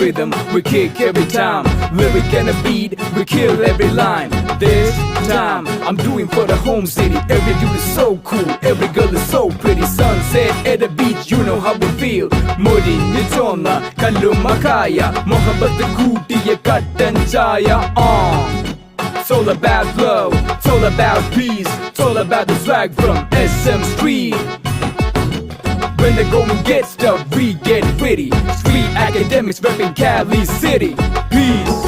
rhythm, we kick every time. Lyric and a beat, we kill every line. This time, I'm doing for the home city. Every dude is so cool, every girl is so pretty. Sunset at the beach, you know how we feel. Mudinya chonna, kalumakaya. Mohabbat kutiye kattan chaya. It's all about love, it's all about peace, it's all about the swag from SM Street. When the going gets tough, we get ready. Street academics repping Cali City. Peace.